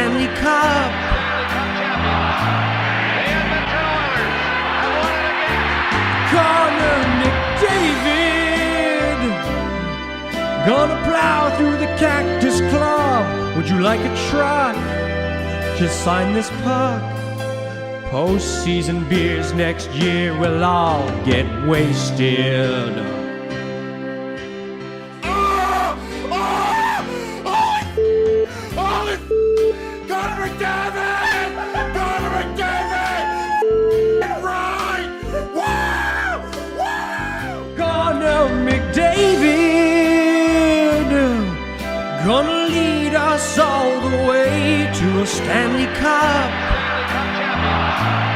Stanley Cup. The Edmonton Oilers have won it again. Connor McDavid, gonna plow through the Cactus Club. Would you like a truck? Just sign this puck. Postseason beers next year, we'll all get wasted. Connor McDavid! Connor McDavid! Right! Wow! Wow! Connor McDavid, gonna lead us all the way to a Stanley Cup. Stanley Cup champion.